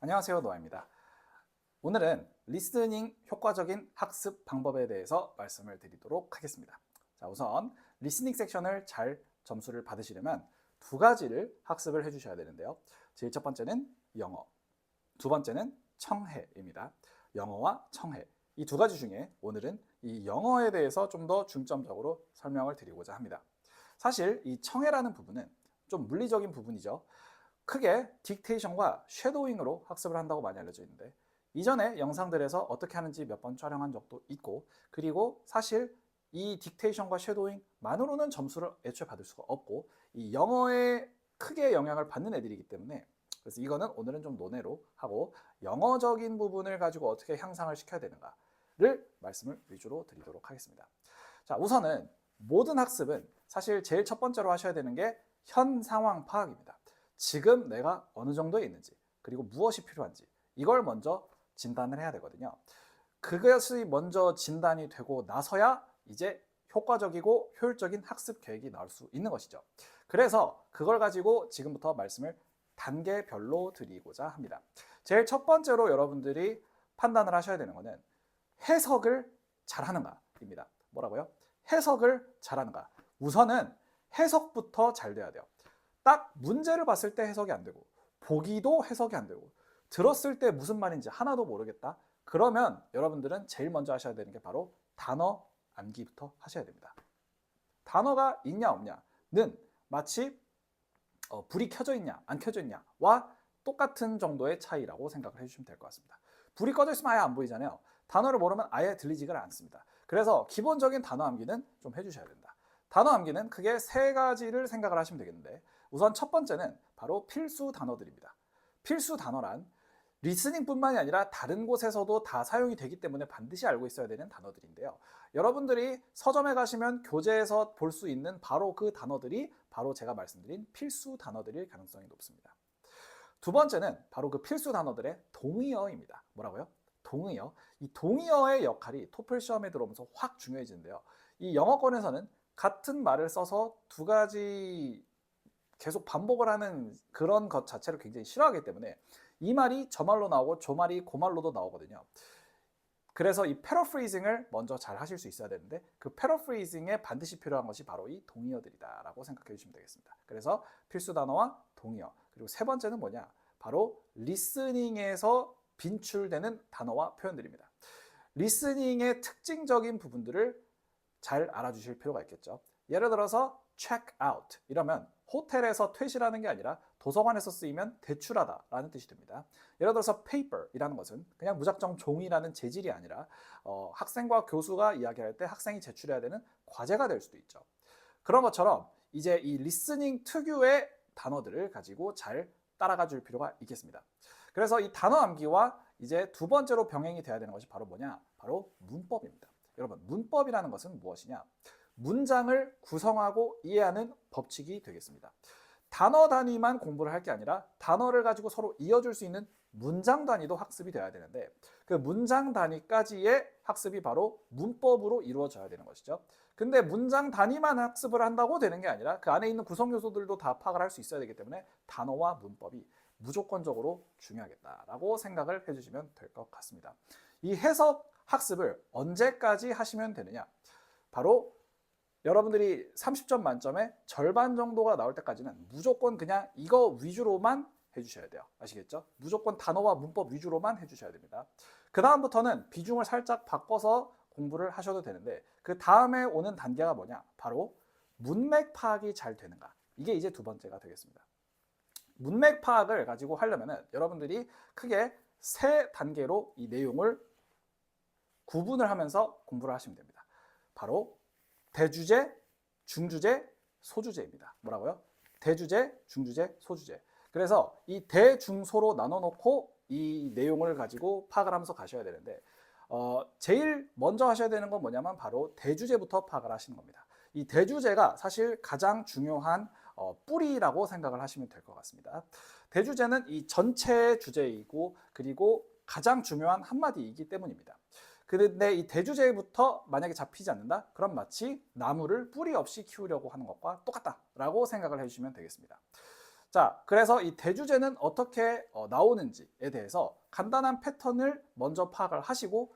안녕하세요, 노아입니다. 오늘은 리스닝 효과적인 학습 방법에 대해서 말씀을 드리도록 하겠습니다. 자, 우선 리스닝 섹션을 잘 점수를 받으시려면 두 가지를 학습을 해주셔야 되는데요. 제일 첫 번째는 영어, 두 번째는 청해입니다. 영어와 청해. 이 두 가지 중에 오늘은 이 영어에 대해서 좀 더 중점적으로 설명을 드리고자 합니다. 사실 이 청해라는 부분은 좀 물리적인 부분이죠. 크게 딕테이션과 쉐도잉으로 학습을 한다고 많이 알려져 있는데 이전에 영상들에서 어떻게 하는지 몇 번 촬영한 적도 있고, 그리고 사실 이 딕테이션과 쉐도잉만으로는 점수를 애초에 받을 수가 없고 이 영어에 크게 영향을 받는 애들이기 때문에, 그래서 이거는 오늘은 좀 논외로 하고 영어적인 부분을 가지고 어떻게 향상을 시켜야 되는가를 말씀을 위주로 드리도록 하겠습니다. 자, 우선은 모든 학습은 사실 제일 첫 번째로 하셔야 되는 게 현 상황 파악입니다. 지금 내가 어느 정도에 있는지, 그리고 무엇이 필요한지, 이걸 먼저 진단을 해야 되거든요. 그것이 먼저 진단이 되고 나서야 이제 효과적이고 효율적인 학습 계획이 나올 수 있는 것이죠. 그래서 그걸 가지고 지금부터 말씀을 단계별로 드리고자 합니다. 제일 첫 번째로 여러분들이 판단을 하셔야 되는 것은 해석을 잘하는가입니다. 뭐라고요? 해석을 잘하는가. 우선은 해석부터 잘 돼야 돼요. 딱 문제를 봤을 때 해석이 안 되고, 보기도 해석이 안 되고, 들었을 때 무슨 말인지 하나도 모르겠다. 그러면 여러분들은 제일 먼저 하셔야 되는 게 바로 단어 암기부터 하셔야 됩니다. 단어가 있냐 없냐는 마치 불이 켜져 있냐 안 켜져 있냐와 똑같은 정도의 차이라고 생각을 해주시면 될 것 같습니다. 불이 꺼져 있으면 아예 안 보이잖아요. 단어를 모르면 아예 들리지가 않습니다. 그래서 기본적인 단어 암기는 좀 해주셔야 된다. 단어 암기는 크게 세 가지를 생각을 하시면 되겠는데, 우선 첫 번째는 바로 필수 단어들입니다. 필수 단어란 리스닝뿐만이 아니라 다른 곳에서도 다 사용이 되기 때문에 반드시 알고 있어야 되는 단어들인데요. 여러분들이 서점에 가시면 교재에서 볼 수 있는 바로 그 단어들이 바로 제가 말씀드린 필수 단어들일 가능성이 높습니다. 두 번째는 바로 그 필수 단어들의 동의어입니다. 뭐라고요? 동의어. 이 동의어의 역할이 토플 시험에 들어오면서 확 중요해지는데요. 이 영어권에서는 같은 말을 써서 두 가지 계속 반복을 하는 그런 것 자체를 굉장히 싫어하기 때문에 이 말이 저 말로 나오고 저 말이 그 말로도 나오거든요. 그래서 이 패러프레이징을 먼저 잘 하실 수 있어야 되는데, 그 패러프레이징에 반드시 필요한 것이 바로 이 동의어들이다라고 생각해 주시면 되겠습니다. 그래서 필수 단어와 동의어. 그리고 세 번째는 뭐냐? 바로 리스닝에서 빈출되는 단어와 표현들입니다. 리스닝의 특징적인 부분들을 잘 알아주실 필요가 있겠죠. 예를 들어서 check out 이러면 호텔에서 퇴실하는 게 아니라 도서관에서 쓰이면 대출하다 라는 뜻이 됩니다. 예를 들어서 paper 이라는 것은 그냥 무작정 종이라는 재질이 아니라 학생과 교수가 이야기할 때 학생이 제출해야 되는 과제가 될 수도 있죠. 그런 것처럼 이제 이 리스닝 특유의 단어들을 가지고 잘 따라가 줄 필요가 있겠습니다. 그래서 이 단어 암기와 이제 두 번째로 병행이 돼야 되는 것이 바로 뭐냐? 바로 문법입니다. 여러분, 문법이라는 것은 무엇이냐? 문장을 구성하고 이해하는 법칙이 되겠습니다. 단어 단위만 공부를 할 게 아니라 단어를 가지고 서로 이어줄 수 있는 문장 단위도 학습이 돼야 되는데, 그 문장 단위까지의 학습이 바로 문법으로 이루어져야 되는 것이죠. 근데 문장 단위만 학습을 한다고 되는 게 아니라 그 안에 있는 구성 요소들도 다 파악을 할 수 있어야 되기 때문에 단어와 문법이 무조건적으로 중요하겠다라고 생각을 해주시면 될 것 같습니다. 이 해석 학습을 언제까지 하시면 되느냐? 바로 여러분들이 30점 만점에 절반 정도가 나올 때까지는 무조건 그냥 이거 위주로만 해주셔야 돼요. 아시겠죠? 무조건 단어와 문법 위주로만 해주셔야 됩니다. 그 다음부터는 비중을 살짝 바꿔서 공부를 하셔도 되는데, 그 다음에 오는 단계가 뭐냐? 바로 문맥 파악이 잘 되는가? 이게 이제 두 번째가 되겠습니다. 문맥 파악을 가지고 하려면 여러분들이 크게 세 단계로 이 내용을 구분을 하면서 공부를 하시면 됩니다. 바로 대주제, 중주제, 소주제입니다. 뭐라고요? 대주제, 중주제, 소주제. 그래서 이 대중소로 나눠놓고 이 내용을 가지고 파악을 하면서 가셔야 되는데, 제일 먼저 하셔야 되는 건 뭐냐면 바로 대주제부터 파악을 하시는 겁니다. 이 대주제가 사실 가장 중요한 뿌리라고 생각을 하시면 될 것 같습니다. 대주제는 이 전체 주제이고 그리고 가장 중요한 한마디이기 때문입니다. 그런데 이 대주제부터 만약에 잡히지 않는다? 그럼 마치 나무를 뿌리 없이 키우려고 하는 것과 똑같다라고 생각을 해주시면 되겠습니다. 자, 그래서 이 대주제는 어떻게 나오는지에 대해서 간단한 패턴을 먼저 파악을 하시고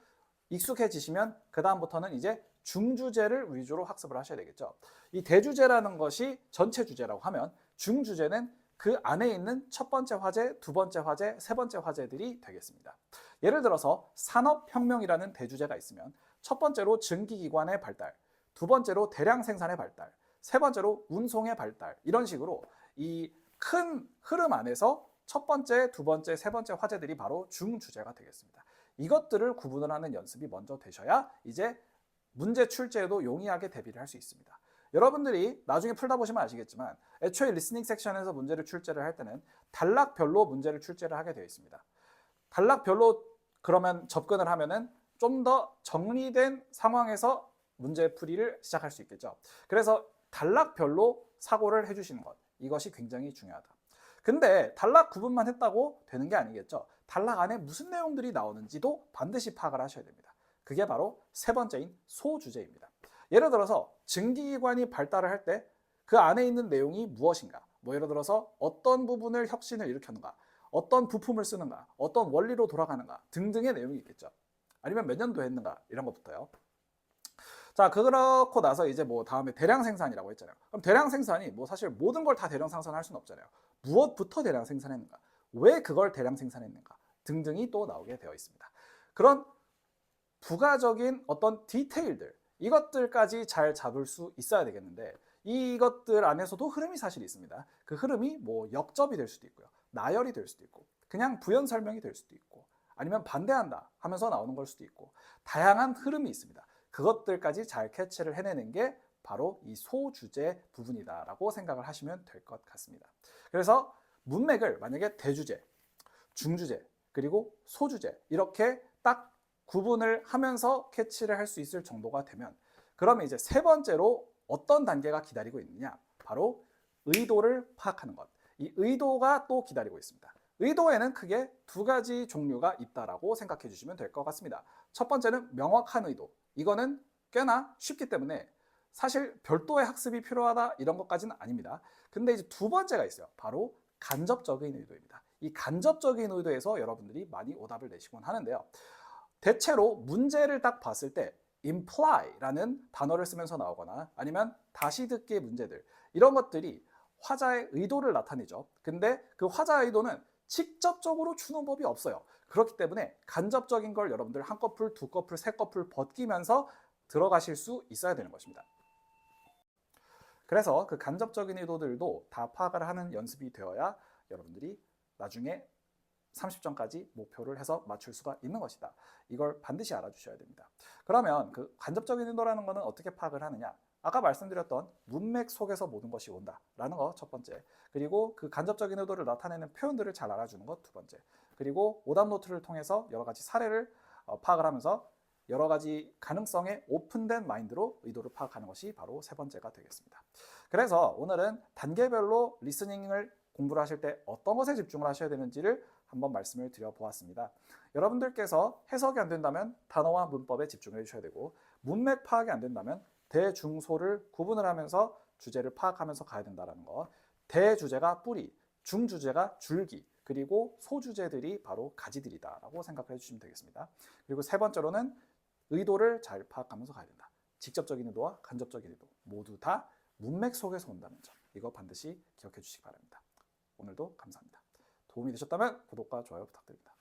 익숙해지시면 그 다음부터는 이제 중주제를 위주로 학습을 하셔야 되겠죠. 이 대주제라는 것이 전체 주제라고 하면 중주제는 그 안에 있는 첫 번째 화제, 두 번째 화제, 세 번째 화제들이 되겠습니다. 예를 들어서 산업혁명이라는 대주제가 있으면 첫 번째로 증기기관의 발달, 두 번째로 대량 생산의 발달, 세 번째로 운송의 발달, 이런 식으로 이 큰 흐름 안에서 첫 번째, 두 번째, 세 번째 화제들이 바로 중주제가 되겠습니다. 이것들을 구분을 하는 연습이 먼저 되셔야 이제 문제 출제에도 용이하게 대비를 할 수 있습니다. 여러분들이 나중에 풀다 보시면 아시겠지만 애초에 리스닝 섹션에서 문제를 출제를 할 때는 단락별로 문제를 출제를 하게 되어 있습니다. 단락별로 그러면 접근을 하면은 좀 더 정리된 상황에서 문제 풀이를 시작할 수 있겠죠. 그래서 단락별로 사고를 해주시는 것, 이것이 굉장히 중요하다. 근데 단락 구분만 했다고 되는 게 아니겠죠. 단락 안에 무슨 내용들이 나오는지도 반드시 파악을 하셔야 됩니다. 그게 바로 세 번째인 소주제입니다. 예를 들어서 증기기관이 발달을 할 때 그 안에 있는 내용이 무엇인가, 뭐 예를 들어서 어떤 부분을 혁신을 일으켰는가, 어떤 부품을 쓰는가, 어떤 원리로 돌아가는가 등등의 내용이 있겠죠. 아니면 몇 년도 했는가, 이런 것부터요. 자, 그렇고 나서 이제 뭐 다음에 대량 생산이라고 했잖아요. 그럼 대량 생산이 뭐 사실 모든 걸 다 대량 생산할 수는 없잖아요. 무엇부터 대량 생산했는가, 왜 그걸 대량 생산했는가 등등이 또 나오게 되어 있습니다. 그런 부가적인 어떤 디테일들, 이것들까지 잘 잡을 수 있어야 되겠는데 이것들 안에서도 흐름이 사실 있습니다. 그 흐름이 뭐 역접이 될 수도 있고요, 나열이 될 수도 있고, 그냥 부연 설명이 될 수도 있고, 아니면 반대한다 하면서 나오는 걸 수도 있고, 다양한 흐름이 있습니다. 그것들까지 잘 캐치를 해내는 게 바로 이 소주제 부분이다라고 생각을 하시면 될 것 같습니다. 그래서 문맥을 만약에 대주제, 중주제, 그리고 소주제 이렇게 딱 구분을 하면서 캐치를 할 수 있을 정도가 되면, 그러면 이제 세 번째로 어떤 단계가 기다리고 있느냐, 바로 의도를 파악하는 것. 이 의도가 또 기다리고 있습니다. 의도에는 크게 두 가지 종류가 있다라고 생각해 주시면 될 것 같습니다. 첫 번째는 명확한 의도. 이거는 꽤나 쉽기 때문에 사실 별도의 학습이 필요하다 이런 것까지는 아닙니다. 근데 이제 두 번째가 있어요. 바로 간접적인 의도입니다. 이 간접적인 의도에서 여러분들이 많이 오답을 내시곤 하는데요. 대체로 문제를 딱 봤을 때 imply라는 단어를 쓰면서 나오거나 아니면 다시 듣기의 문제들, 이런 것들이 화자의 의도를 나타내죠. 근데 그 화자의 의도는 직접적으로 주는 법이 없어요. 그렇기 때문에 간접적인 걸 여러분들 한 커플, 두 커플, 세 커플 벗기면서 들어가실 수 있어야 되는 것입니다. 그래서 그 간접적인 의도들도 다 파악을 하는 연습이 되어야 여러분들이 나중에 30점까지 목표를 해서 맞출 수가 있는 것이다. 이걸 반드시 알아주셔야 됩니다. 그러면 그 간접적인 의도라는 것은 어떻게 파악을 하느냐? 아까 말씀드렸던 문맥 속에서 모든 것이 온다라는 거 첫 번째, 그리고 그 간접적인 의도를 나타내는 표현들을 잘 알아주는 것 두 번째, 그리고 오답 노트를 통해서 여러 가지 사례를 파악을 하면서 여러 가지 가능성에 오픈된 마인드로 의도를 파악하는 것이 바로 세 번째가 되겠습니다. 그래서 오늘은 단계별로 리스닝을 공부를 하실 때 어떤 것에 집중을 하셔야 되는지를 한번 말씀을 드려보았습니다. 여러분들께서 해석이 안 된다면 단어와 문법에 집중해 주셔야 되고, 문맥 파악이 안 된다면 대중소를 구분을 하면서 주제를 파악하면서 가야 된다는 거. 대주제가 뿌리, 중주제가 줄기, 그리고 소주제들이 바로 가지들이다라고 생각해 주시면 되겠습니다. 그리고 세 번째로는 의도를 잘 파악하면서 가야 된다. 직접적인 의도와 간접적인 의도 모두 다 문맥 속에서 온다는 점, 이거 반드시 기억해 주시기 바랍니다. 오늘도 감사합니다. 도움이 되셨다면 구독과 좋아요 부탁드립니다.